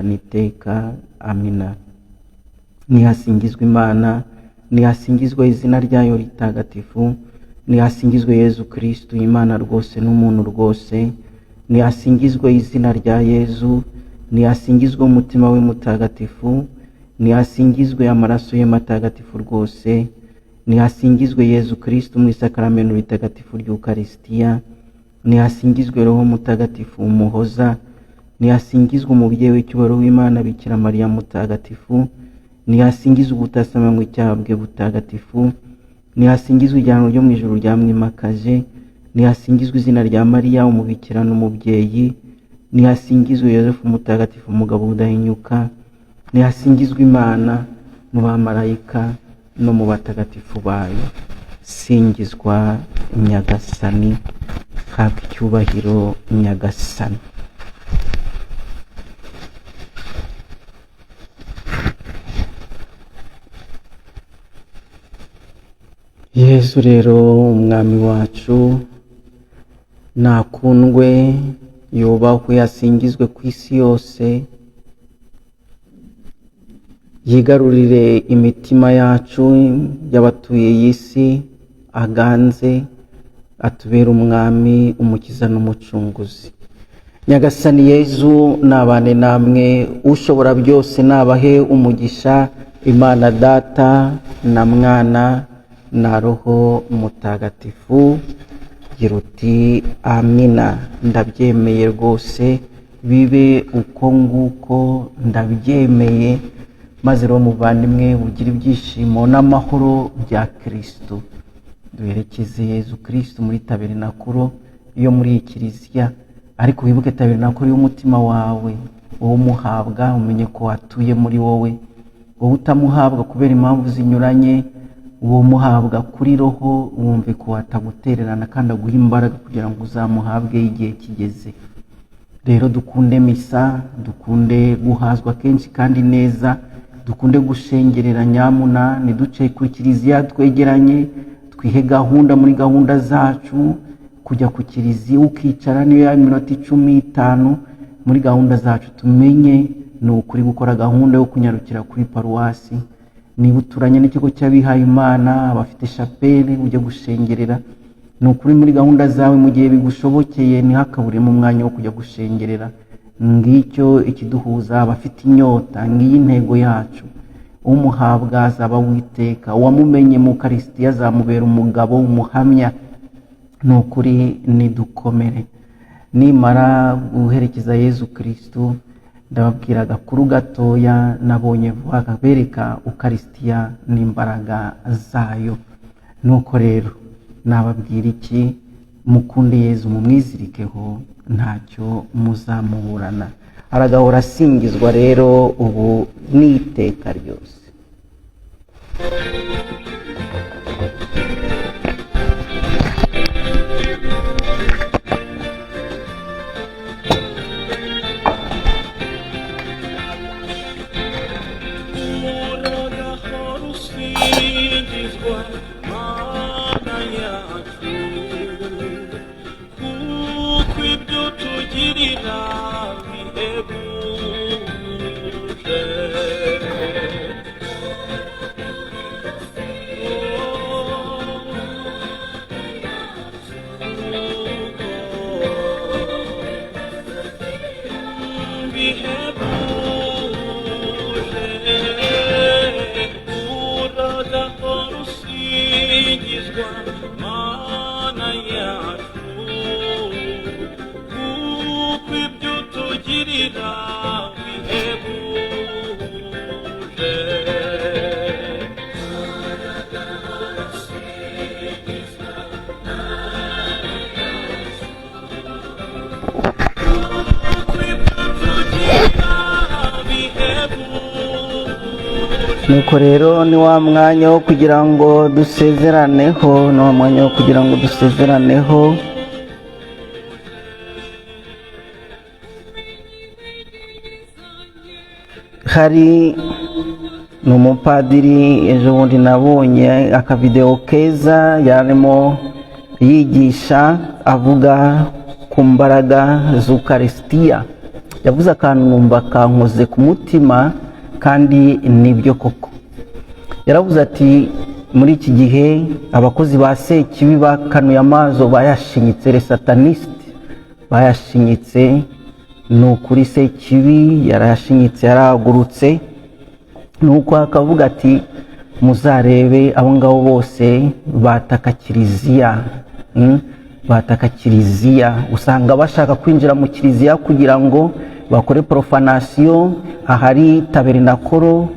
niteka. Amina. Nihasingizwe Imana, nihasingizwe izina ryayo ritagatifu, nihasingizwe Yezu Kristo Imana rwose n'umuntu rwose, nihasingizwe izina rya Yezu, nihasingizwe umutima we mutagatifu, nihasingizwe amaraso ye matagatifu rwose, nihasingizwe Yezu Kristo mu isakaramento ritagatifu ry'Ukaristiya, nihasingizwe Roho Mutagatifu umuhoza, nihasingizwe umubyeyi w'icyubahiro w'Imana Bikira Mariya mutagatifu, nihasingizwe ubutasamanywe icyaha bwe butagatifu, nihasingizwe ijyanwa ryo mu ijuru ryamwimakaje, nihasingizwe izina rya Mariya umubikira n'umubyeyi, nihasingizwe Yosefu mutagatifu umugabo udahinyuka, nihasingizwe Imana mu bamarayika no mu batagatifu bayo. Singizwa Nyagasani, habwa icyubahiro Nyagasani. Yesu rero umwami wacu nakundwe, yubahwe, asingizwe ku isi yose, yigarurire imitima yacu y'abatuye iyi si, aganze, atubere umwami, umukiza n'umucunguzi. Nyagasani Yezu nabane namwe, ushobora byose nabahe umugisha, Imana Data na Mwana na Roho Mutagatifu. Gira uti amina. Ndabyemeye rwose, bibe uko nguko, ndabyemeye. Maze rero muvandimwe ugira ibyishimo n'amahoro bya Kristo. Duherekeze Yezu Kristo muri tabernakuro yo muri Kiliziya, ariko wibuke tabernakuro y'umutima wawe. Wowe umuhabwa umenye ko atuye muri wowe, wowe utamuhabwa kubera impamvu zinyuranye, uwo muhabwa kuri Roho wumve ko atagutererana kandi aguha imbaraga kugira ngo uzamuhabwe igihe kigeze. Rero dukunde misa, dukunde guhazwa kenshi kandi neza, dukunde gushengerera nyamuna, niduce ku Kiliziya twegeranye, twihe gahunda muri gahunda zacu, kujya ku Kiliziya ukicara niyo ya minota 15 muri gahunda zacu. Tumenye ni ukuri gukora gahunda yo kunyarukira kuri paruwasi, niba uturanye n'ikigo cy'abihaye Imana, abafite chapelle ujye gushengerera. Ni ukuri muri gahunda zawe mu gihe bigushobokeye ntihakaburemo umwanya wo kujya gushengerera. Ngicyo ikiduhuza, abafite inyota, ngiyi intego yacu. Umuhabwa azaba Uwiteka, uwamumenye mu Ukaristiya azamubera umugabo umuhamya. Ni ukuri nidukomere. Nimara guherekeza Yezu Kristo, ndababwira agakuru gatoya nabonye vuba kabereka Ukaristiya n'imbaraga zayo. Nuko rero nababwira iki? Mukunde Yezu, mumwizirikeho, ntacyo muzamuburana. Aragahora asingizwa rero ubu n'iteka ryose. Nuko rero ni wa mwanya wo kugira ngo dusezeraneho, ni wa mwanya wo kugira ngo dusezeraneho. Hari n'umupadiri ejo bundi nabonye akavideo keza yarimo yigisha avuga ku mbaraga z'Ukaristiya. yavuze akantu numva kankoze ku mutima kandi nibyo koko. Yaravuze ati muri iki gihe abakozi ba Sekibi bakanuye amaso bayashinyitse, les satanistes bayashinyitse. Ni ukuri Sekibi yarayashinyitse, yarahagurutse. Nuko akavuga ati muzarebe abo ngabo bose bataka kiliziya, bataka kiliziya. Usanga bashaka kwinjira mu kiliziya kugira ngo bakore profanation, ahari tabernakoro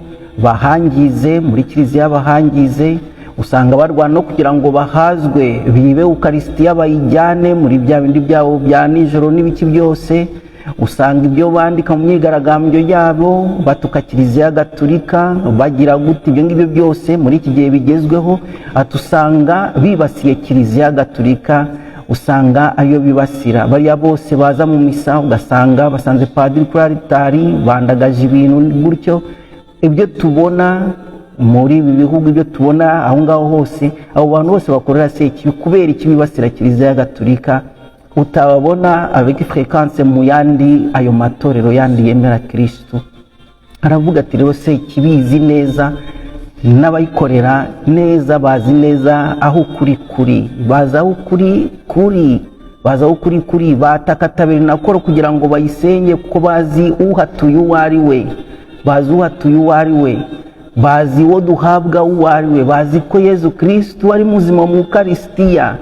bahangize, muri kiliziya bahangize. Usanga barwana no kugira ngo bahazwe, bibe Eucharistia bayijyane muri bya bindi byabo bya nijoro n'ibiki byose. Usanga ibyo bandika mu myigaragambyo yabo batuka kiliziya gatolika, bagira gute ibyo ngibyo byose muri iki gihe bigezweho. Atusanga bibasiye kiliziya gatolika, usanga ayo bibasira. Bariya bose baza mu misa ugasanga basanze padiri kuri altari bandagaje ibintu gutyo. Ibyo tubona muri ibi bihugu, ibyo tubona aho ngaho hose, abo bantu bose bakorera Sekibi kubera iki bibasira kiliziya gatolika, utababona avec fréquence mu yandi ayo matorero yandi yemera Kristo. Aravuga ati rero Sekibi izi neza n'abayikorera neza, bazi neza aho kuri baza aho kuri bataka tabernakoro kugira ngo bayisenye, kuko bazi uhatuye uwo ari we, bazi uhatuye uwo ari we, bazi uwo duhabwa uwo ari we, bazi ko Yezu Kristo ari muzima mu Eucharistia.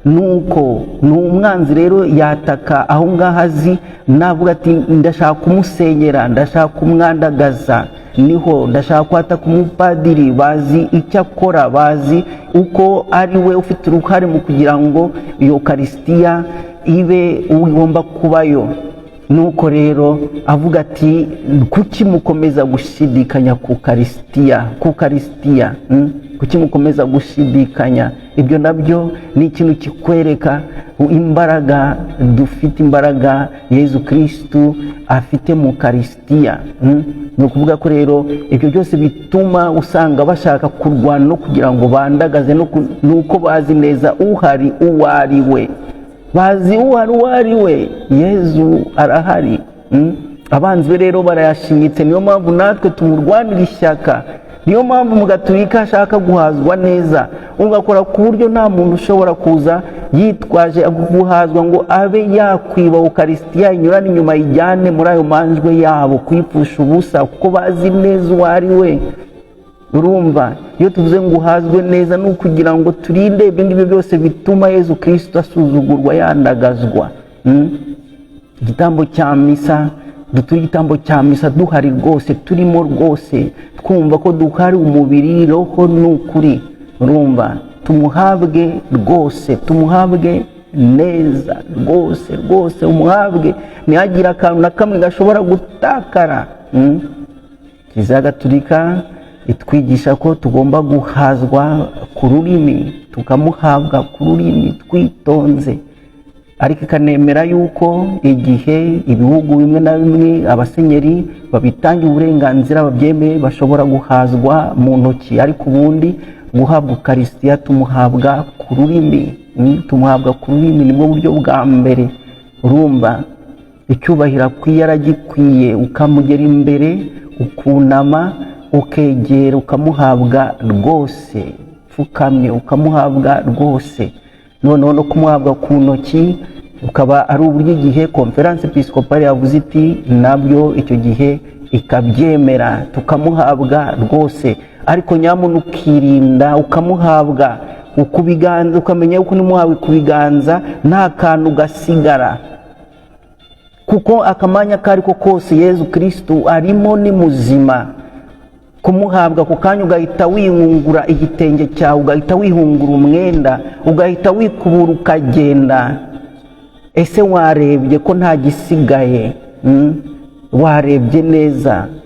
Nuko n'umwanzi rero yataka aho ngaho azi, navuga ati ndashaka kumusenyera, ndashaka kumwandagaza, niho ndashaka kwataka umupadiri. Bazi icyo akora, bazi uko ari we ufite uruhare mu kugira ngo Eucharistia ibe ugomba kubayo. Nuko rero avuga ati kuki mukomeza gushidikanya ku Eucharistia, kuki mukomeza gushidikanya? Ibyo nabyo ni ikintu kikwereka imbaraga dufite, imbaraga Yezu Kristo afite mu Eucharistia. Ni ukuvuga ko rero ibyo byose bituma usanga bashaka kurwana no kugira ngo bandagaze, nuko bazi neza uhari uwo ari we, bazi uhari uwo ari we, Yezu arahari. Abanzi be rero barayashinyitse, niyo mpamvu natwe tumurwanira ishyaka. Niyo mpamvu mu Gatolika ashaka guhazwa neza, ugakora ku buryo nta muntu ushobora kuza yitwaje guhazwa ngo abe yakwiba Eucharistia inyurane inyuma yijyane muri ayo manjwe yabo, kwipfusha ubusa, kuko bazi neza uwo ari we. Urumva, iyo tuvuze ngo uhazwe neza ni ukugira ngo turinde ibyo ngibyo byose bituma Yezu Kristo asuzugurwa, yandagazwa. Igitambo cya misa, duturi igitambo cya misa duhari rwose, turimo rwose, twumva ko duhari umubiri, roho n'ukuri. Urumva, tumuhabwe rwose, tumuhabwe neza rwose, umuhabwe, ntihagira akantu na kamwe gashobora gutakara. Kiliziya Gatolika itwigisha ko tugomba guhazwa ku rurimi, tukamuhabwa ku rurimi twitonze. Ariko ikanemera yuko igihe ibihugu bimwe na bimwe abasenyeri babitangiye uburenganzira, babyemeye, bashobora guhazwa mu ntoki, ariko ubundi guhabwa Eucharistia tumuhabwa ku rurimi, tumuhabwa ku rurimi, nibwo buryo bwa mbere. Urumva, icyubahiro akwiye aragikwiye, ukamugera imbere, ukunama, ukegera, ukamuhabwa rwose, pfukamye ukamuhabwa rwose. Noneho no kumuhabwa ku ntoki ukaba ari uburyo igihe Conference Episcopale yavuze iti nabyo icyo gihe ikabyemera, tukamuhabwa rwose. Ariko nyamuntu ukirinda ukamuhabwa ukubiganza, ukamenya yuko nimuhawe kubiganza nta kantu gasigara, kuko akamanya kariko kose Yezu Kristo arimo ni muzima. Kumuhabwa ku kanya ugahita wihungura igitenge cyawe, ugahita wihungura umwenda, ugahita wikubura ukagenda. Ese warebye ko nta gisigaye?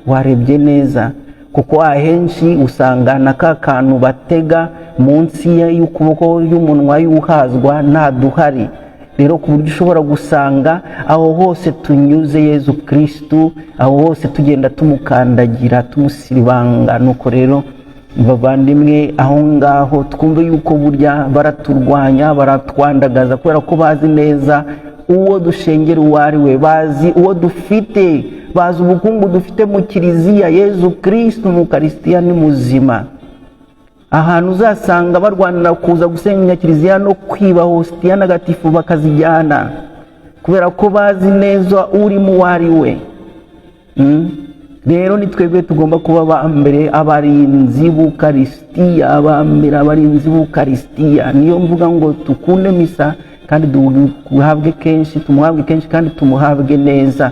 Warebye neza, kuko ahenshi usanga na ka kantu batega munsi y'ukuboko y'umunwa y'uhazwa nta duhari. Rero ku buryo ushobora gusanga aho hose tunyuze Yezu Kristo, aho hose tugenda tumukandagira, tumusiribanga. Nuko rero bavandimwe, aho ngaho twumve yuko burya baraturwanya, baratwandagaza kubera ko bazi neza uwo dushengera uwo ari we, bazi uwo dufite, bazi ubukungu dufite mu kiliziya. Yezu Kristo mu Ukaristiya ni muzima. Ahantu uzasanga barwanira kuza gusenya kiliziya no kwiba hositiya ntagatifu bakazijyana, kubera ko bazi neza urimo uwo ari we. Rero ni twebwe tugomba kuba abambere abarinzi b'Ukaristiya, abambere abarinzi b'Ukaristiya. Niyo mvuga ngo tukunde misa kandi tumuhabwe kenshi kandi tumuhabwe neza.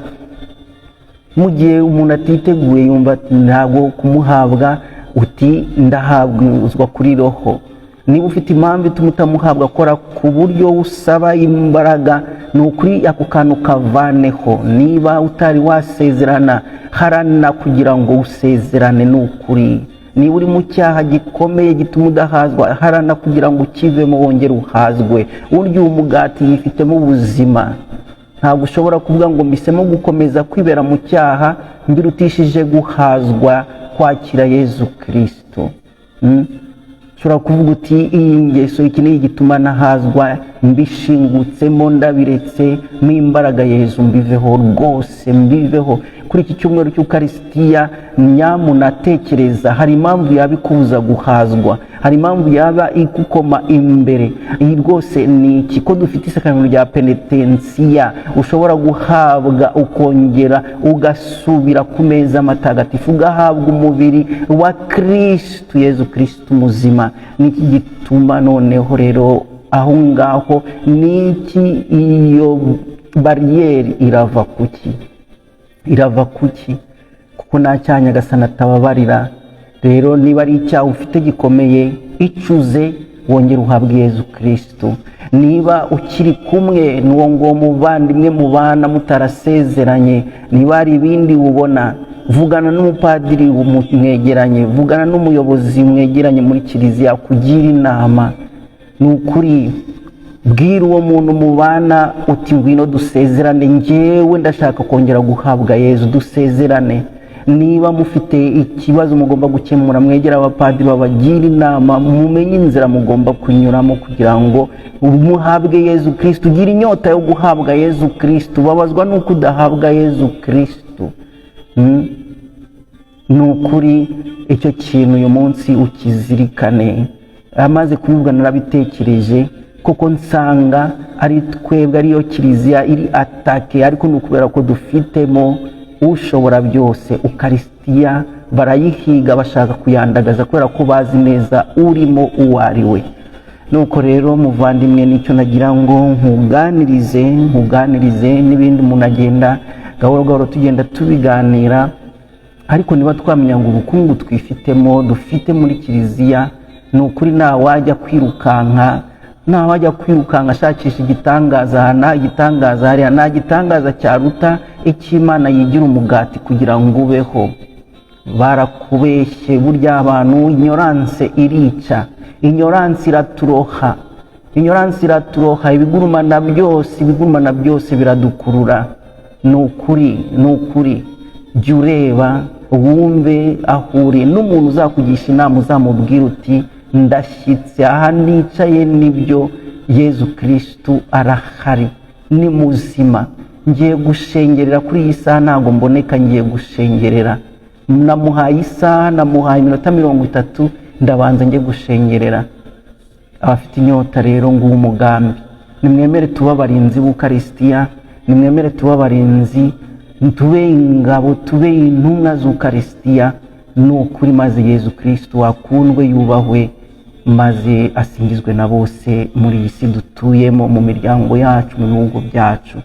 Mu gihe umuntu atiteguye yumva ntabwo kumuhabwa uti ndahabwa kuri roho. Niba ufite impamvu ituma utamuhabwa, akora ku buryo usaba imbaraga, ni ukuri ako kantu kavaneho. Niba utari wasezerana, harana kugira ngo usezerane. Ni ukuri niba uri mu cyaha gikomeye gituma udahazwa, harana kugira ngo ukivemo wongere uhazwe. Urya umugati yifitemo ubuzima. Ntabwo ushobora kuvuga ngo mpisemo gukomeza kwibera mu cyaha mbirutishije guhazwa kwakira Yezu Kristo. Ushobora kuvuga uti iyi ngeso iki ni igituma nahazwa, mbishingutsemo ndabiretse mu imbaraga Yezu mbiveho rwose, mbiveho. Kuri iki cyumweru cy'Ukaristiya nyamunatekereza, hari impamvu yabikubuza guhazwa, hari impamvu yaba ikukoma imbere. Iyi rwose ni iki? Ko dufite isakaramentu rya penetensiya, ushobora guhabwa ukongera ugasubira ku meza matagatifu, ugahabwa umubiri wa Kristo, Yezu Kristo muzima. Niki gituma noneho rero aho ngaho niki iyo bariyeri irava kuki? Irava kuki? Kuko nta cyaha Nyagasani atababarira. Rero niba ari icyaha ufite gikomeye, icuze wongere uhabwe Yezu Kristo. Niba ukiri kumwe n'uwo ngo muvandimwe mubana mutarasezeranye, niba ari ibindi ubona, vugana n'umupadiri mwegeranye, vugana n'umuyobozi mwegeranye muri kiliziya kugira inama. Ni ukuri bwira uwo muntu mubana uti ngwino dusezerane, njyewe ndashaka kongera guhabwa Yezu, dusezerane. Niba mufite ikibazo mugomba gukemura, mwegera abapadiri babagira inama, mumenye inzira mugomba kunyuramo kugira ngo muhabwe Yezu Kristo. Ugira inyota yo guhabwa Yezu Kristo, babazwa nuko udahabwa Yezu Kristo. Ni ukuri icyo kintu uyu munsi ukizirikane. Amaze kubivuga narabitekereje, kuko nsanga ari twebwe, ariyo kiliziya iri atake, ariko ni ukubera ko dufitemo ushobora byose. Ukaristiya barayihiga, bashaka kuyandagaza kubera ko bazi neza urimo uwo ari we. Nuko rero muvandimwe, nicyo nagira ngo nkuganirize n'ibindi umuntu agenda gahoro gahoro tugenda tubiganira. Ariko niba twamenya ngo ubukungu dufite muri kiliziya, ni ukuri ntawajya kwirukanka ashakisha igitangaza hana, igitangaza hariya. Nta gitangaza cyaruta icy'Imana yigira umugati kugira ngo ubeho. Barakubeshye burya abantu, ignorance irica, ignorance iraturoha, ibigurumana byose biradukurura. Ni ukuri jya ureba, wumve aho uri. N'umuntu uzakugisha inama uzamubwira uti ndashyitse aha nicaye, nibyo Yezu Kristo arahari, ni muzima. Ngiye gushengerera kuri iyi saha, ntabwo mboneka, ngiye gushengerera. Namuhaye isaha, namuhaye iminota 30, ndabanza njye gushengerera. Abafite inyota rero nguwo umugambi. Nimwemere tuba abarinzi b'Ukaristiya, nimwemere tuba abarinzi, tube ingabo, tube intumwa z'Ukaristiya. Ni ukuri maze Yezu Kristo wakundwe, yubahwe, maze asingizwe na bose muri iyi si dutuyemo, mu miryango yacu, mu bihugu byacu.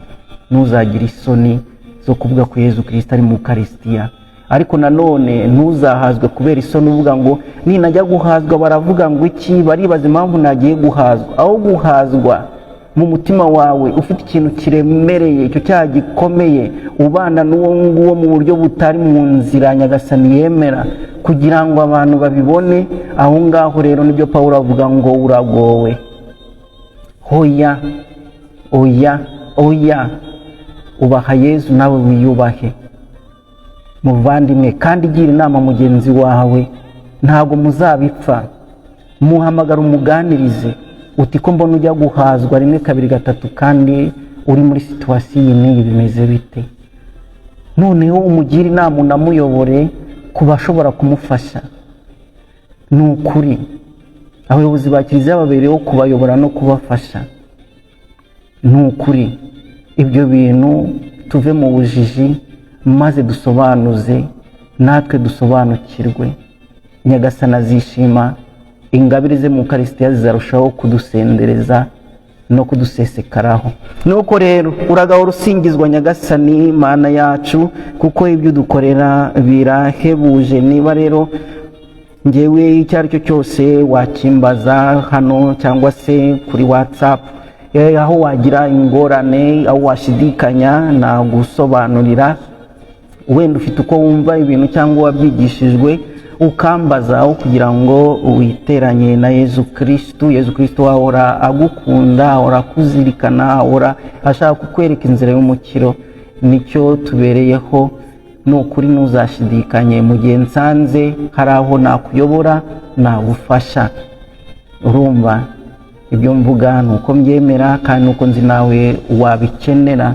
Ntuzagira isoni zo kuvuga ko Yezu Kristo ari mu Ukaristiya, ariko nanone ntuzahazwe kubera isoni uvuga ngo ninajya guhazwa baravuga ngo iki, baribaza impamvu nagiye guhazwa. Aho guhazwa mu mutima wawe ufite ikintu kiremereye, icyo cyaha gikomeye, ubana n'uwo nguwo mu buryo butari mu nzira Nyagasani yemera, kugira ngo abantu babibone. Aho ngaho rero nibyo Pawulo avuga ngo uragowe. Hoya, ubaha Yezu nawe wiyubahe muvandimwe, kandi gira inama mugenzi wawe, ntabwo muzabipfa. Muhamagara umuganirize uti ko mbona ujya guhazwa 1, 2, 3 kandi uri muri situwasiyo n'iyi bimeze bite, noneho umugire inama unamuyobore ku bashobora kumufasha. Ni ukuri abayobozi ba kiliziya babereyeho kubayobora no kubafasha. Ni ukuri ibyo bintu tuve mu bujiji maze dusobanuze, natwe dusobanukirwe. Nyagasani azishima, ingabire ze mu Ukarisitiya zizarushaho kudusendereza no kudusesekaraho. Nuko rero uragahora usingizwa Nyagasani Mana yacu, kuko ibyo dukorera birahebuje. Niba rero ngewe icyo ari cyo cyose wakimbaza hano cyangwa se kuri WhatsApp, aho wagira ingorane, aho washidikanya, nagusobanurira. Wenda ufite uko wumva ibintu cyangwa wabyigishijwe, ukambaza aho kugira ngo witeranye na Yezu Kristu. Yezu Kristu ahora agukunda, ahora akuzirikana, ahora ashaka kukwereka inzira y'umukiro. Nicyo tubereyeho. Ni ukuri ntuzashidikanye, mu gihe nsanze hari aho nakuyobora nagufasha. Urumva ibyo mvuga nuko mbyemera kandi nuko nzi nawe wabikenera.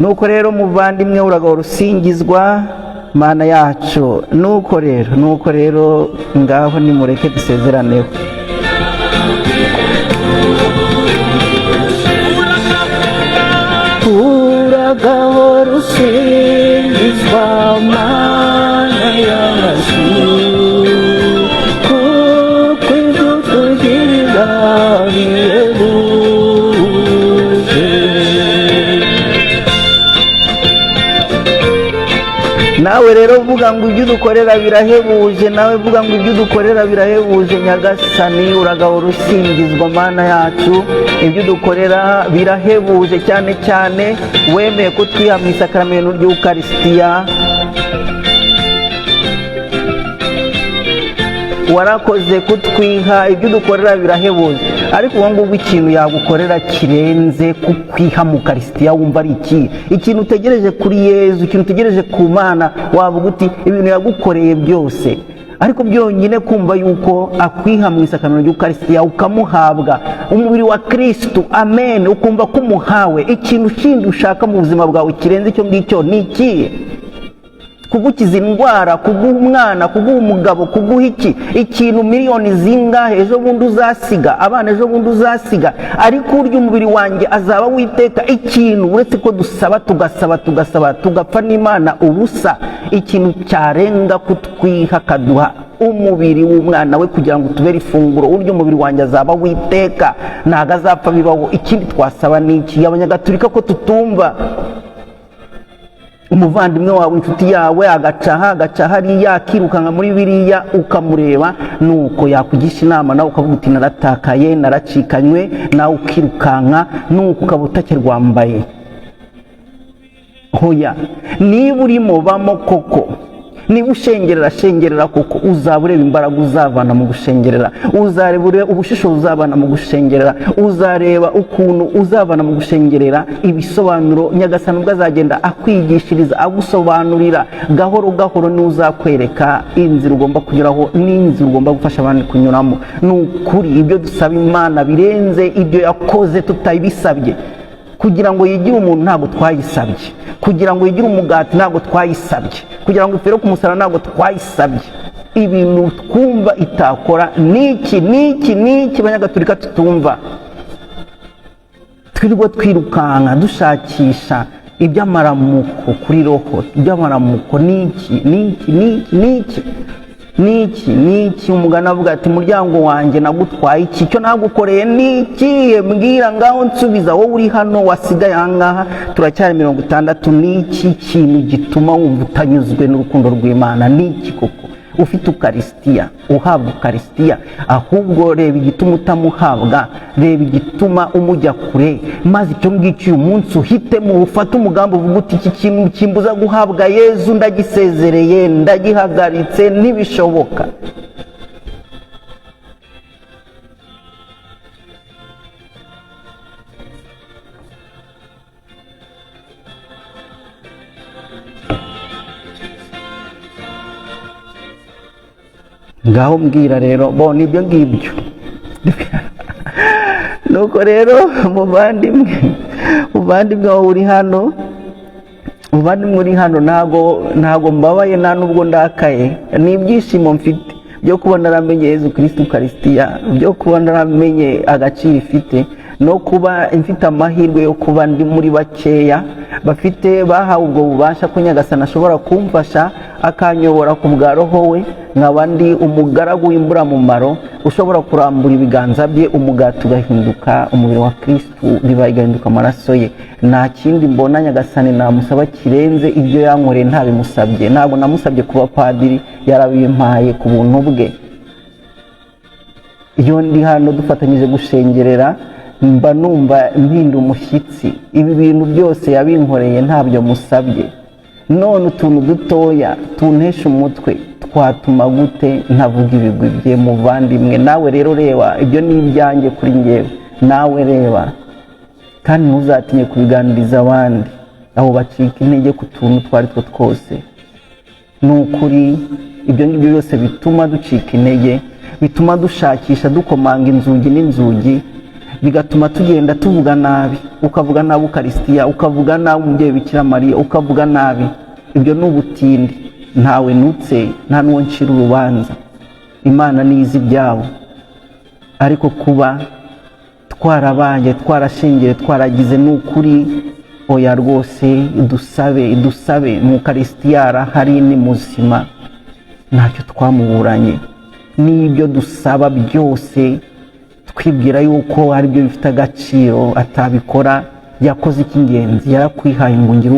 Nuko rero muvandimwe uragahora usingizwa Mana yacu. Nuko rero ngaho nimureke dusezeraneho. Uragahora usingizwa Mana yacu, kuko ibyo tugirira birahebuje. Nawe rero vuga ngo ibyo dukorera birahebuje, nawe vuga ngo ibyo dukorera birahebuje. Nyagasani uragahora usingizwa Mana yacu, ibyo dukorera birahebuje, cyane cyane wemeye ko twiha mu isakaramentu ry'Ukarisitiya. Warakoze kutwiha, ibyo dukorera birahebuje. Ariko uwo ngubwo ikintu yagukorera kirenze kukwiha mu Ukarisitiya wumva ari iki? Ikintu utegereje kuri Yezu, ikintu utegereje ku Mana, wavuga uti ibintu yagukoreye byose. Ariko byonyine kumva yuko akwiha mu isakaramentu ry'Ukarisitiya ukamuhabwa umubiri wa Kristu, amen, ukumva ko umuhawe. Ikintu kindi ushaka mu buzima bwawe kirenze icyo ngicyo ni iki? Kugukiza indwara, kuguha umwana, kuguha umugabo, kuguha iki? Ikintu miliyoni zingahe ejo bundi uzasiga, abana ejo bundi uzasiga, ariko urya umubiri wanjye azaba witeka. Ikintu uretse ko dusaba tugapfa n'Imana ubusa, ikintu cyarenga kutwiha akaduha umubiri w'umwana we kugira ngo tubere ifunguro. Urya umubiri wanjye azaba witeka, ntago azapfa bibaho. Ikindi twasaba ni iki? Abanyagatulika ko tutumva umuvandimwe wawe, inshuti yawe agaca hariya akirukanka muri biriya, ukamureba nuko yakugisha inama, nawe ukavuga uti naratakaye, naracikanywe, nawe ukirukanka, nuko ukaba utakirwambaye. Hoya, niba urimo bamo koko, niba ushengerera koko, uzaba ureba imbaraga uzavana mu gushengerera, uzareba ubushishozi uzavana mu gushengerera, uzareba ukuntu uzavana mu gushengerera. Ibisobanuro Nyagasani ubwo azagenda akwigishiriza, agusobanurira gahoro gahoro, ni uzakwereka inzira ugomba kunyuraho n'inzira ugomba gufasha abandi kunyuramo. Ni ukuri ibyo dusaba Imana birenze ibyo yakoze tutayibisabye. Kugira ngo yigire umuntu ntabwo twayisabye, kugira ngo yigire umugati ntabwo twayisabye, kugira ngo ipfire ku musaraba ntabwo twayisabye. Ibintu twumva itakora niki Abanyagatulika tutumva. Twirirwa twirukanka dushakisha iby'amaramuko kuri roho, iby'amaramuko niki. Umugana avuga ati muryango wanjye nagutwaye iki? Cyo nagukoreye niki? Mbwira ngaho nsubiza. Wowe uri hano wasigaye ahangaha turacyari 60. Niki kintu gituma wumva utanyuzwe n'urukundo rw'Imana? Niki koko? Ufite Ukarisitiya, uhabwa Ukarisitiya, ahubwo reba igituma utamuhabwa, reba igituma umujya kure, maze icyo ngicyo uyu munsi uhitemo, ufate umugambi uvuga uti iki kintu kimbuza guhabwa Yezu ndagisezereye, ndagihagaritse, nibishoboka. Ngaho mbwira rero, nibyo ngibyo. Nuko rero muvandimwe, Muvandimwe wawe uri hano, muvandimwe uri hano, ntago mbabaye nta nubwo ndakaye, ni ibyishimo mfite byo kuba naramenye Yezu Kristo Ukaristiya, byo kuba naramenye agaciro ifite, no kuba mfite amahirwe yo kuba ndi muri bakeya bahawe ubwo bubasha ko Nyagasani ashobora kumfasha akanyobora ku bwa Roho we, nkaba ndi umugaragu w'imburamumaro ushobora kurambura ibiganza bye, umugati ugahinduka umubiri wa Kristo, riba igahinduka amaraso ye. Nta kindi mbona Nyagasani namusaba kirenze ibyo yankoreye, ntabimusabye. Ntabwo namusabye kuba padiri, yarabimpaye ku buntu bwe. Iyo ndi hano dufatanyije gushengerera, mba numva mpinda umushyitsi. Ibi bintu byose yabinkoreye ntabyo musabye. None utuntu dutoya tuntesha umutwe twatuma gute ntavuga ibigwi bye? Muvandimwe nawe rero reba, ibyo ni ibyanjye kuri njyewe, nawe reba kandi ntuzatinye kubiganiriza abandi, aho bacika intege ku tuntu twari two twose. Ni ukuri ibyo ngibyo byose bituma ducika intege, bituma dushakisha dukomanga inzugi n'inzugi, bigatuma tugenda tuvuga nabi, ukavuga nabi Ukaristiya, ukavuga nabi umubyeyi Bikira Mariya, ukavuga nabi. Ibyo ni ubutindi, ntawe nutse, nta n'uwo ncira urubanza, Imana nizi ibyabo. Ariko kuba twarabaye, twarashingiye, twaragize, ni ukuri oya rwose, dusabe mu Ukaristiya arahari, ni muzima, ntacyo twamuburanye. N'ibyo dusaba byose twibwira yuko ari byo bifite agaciro, atabikora. Yakoze icy'ingenzi, yarakwihaye ngo ngire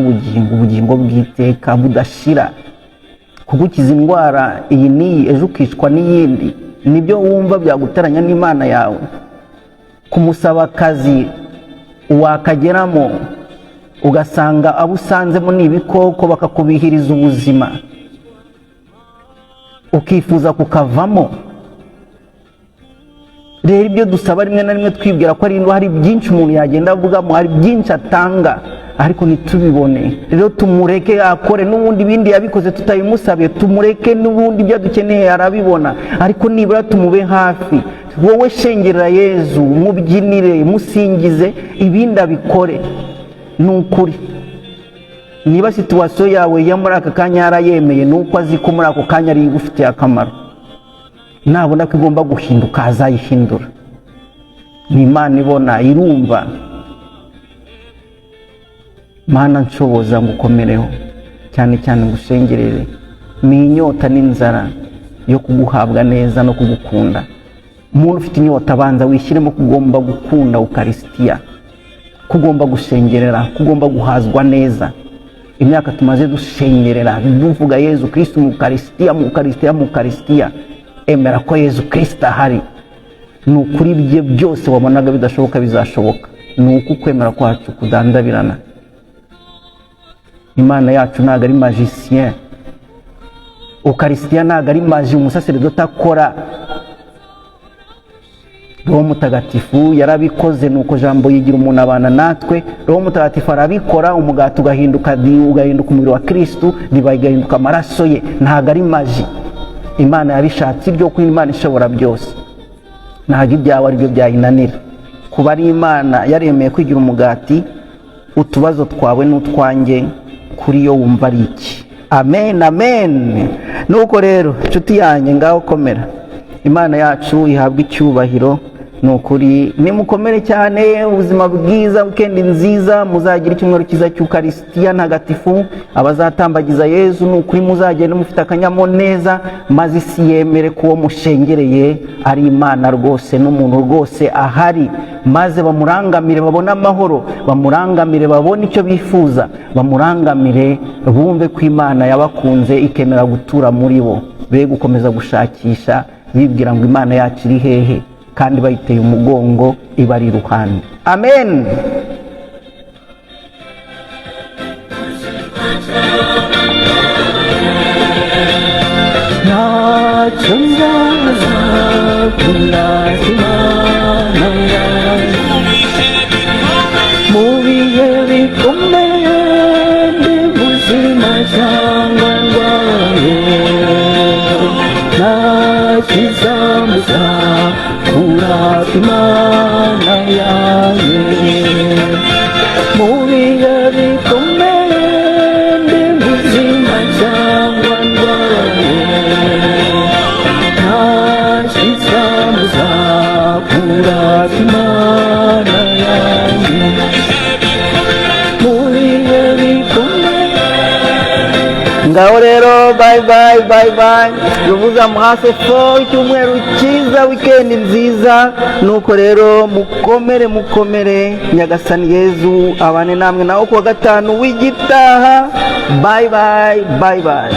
ubugingo bw'iteka budashira, kugukiza indwara iyi n'iyi, ejo ukicwa n'iyindi. Nibyo wumva byaguteranya n'Imana yawe? Kumusaba akazi wakageramo ugasanga abo usanzemo ni ibikoko, bakakubihiriza ubuzima, ukifuza kukavamo. Rero ibyo dusaba rimwe na rimwe twibwira ko hari byinshi umuntu yagenda avugamo, hari byinshi atanga, ariko ntitubibone. Rero tumureke akore, n'ubundi ibindi yabikoze tutabimusabe, tumureke, n'ubundi ibyo dukeneye arabibona, ariko nibura tumube hafi. Wowe shengerera Yezu, mubyinire, musingize, ibindi abikore. Ni ukuri niba situwasiyo yawe ya muri aka kanya yarayemeye, ni uko azi ko muri ako kanya ari igufitiye akamaro. Nabona ko igomba guhinduka, azayihindura. Ni Imana ibona, irumva. Mana nshoboza ngukomereho, cyane cyane ngushengerere. Ni inyota n'inzara yo kuguhabwa neza no kugukunda. Umuntu ufite inyota abanza wishyiremo kugomba gukunda Ukaristiya, kugomba gushengerera, kugomba guhazwa neza. Imyaka tumaze dushengerera bivuga Yezu Kristo mu Ukaristiya, mu Ukaristiya, mu Ukaristiya. Emera ko Yezu Kristo ahari. Ni ukuri bye byose wabonaga bidashoboka bizashoboka. Ni uko kwemera kwacu kudandabirana. Imana yacu ntabwo ari magicien. Ukaristiya ntabwo ari magi umusaseridoti akora. Roho Mutagatifu yarabikoze, nuko jambo yigira umuntu abana natwe. Roho Mutagatifu arabikora, umugati ugahinduka umubiri wa Kristo, riba igahinduka amaraso ye. Ntabwo ari magi. Imana yabishatse ibyo, ko Imana ishobora byose, ntabwo ibyawe ari byo byayinanira. Kuba ari Imana yaremeye kwigira umugati, utubazo twawe n'utwanjye kuri yo wumva ari iki? Amen, amen. Nuko rero nshuti yanjye, ngaho komera. Imana yacu ihabwa icyubahiro. Ni ukuri nimukomere cyane, ubuzima bwiza, weekend nziza, muzagira icyumweru cyiza cy'Ukaristiya ntagatifu. Abazatambagiza Yezu ni ukuri muzagenda mufite akanyamuneza, maze isi yemere ko uwo mushengereye ari Imana rwose, n'umuntu rwose ahari, maze bamurangamire babone amahoro, bamurangamire babone icyo bifuza, bamurangamire bumve ko Imana yabakunze ikemera gutura muri bo, be gukomeza gushakisha bibwira ngo Imana yacu iri hehe, kandi bayiteye umugongo ibari iruhande. Amen. Imana yawe ngaho rero bye bye bye bye, ruvuza muhase fo, icyumweru cyiza, weekend nziza. Nuko rero mukomere, nyagasani Yezu abane namwe naho kuwa gatanu w'igitaha. Bye bye bye bye.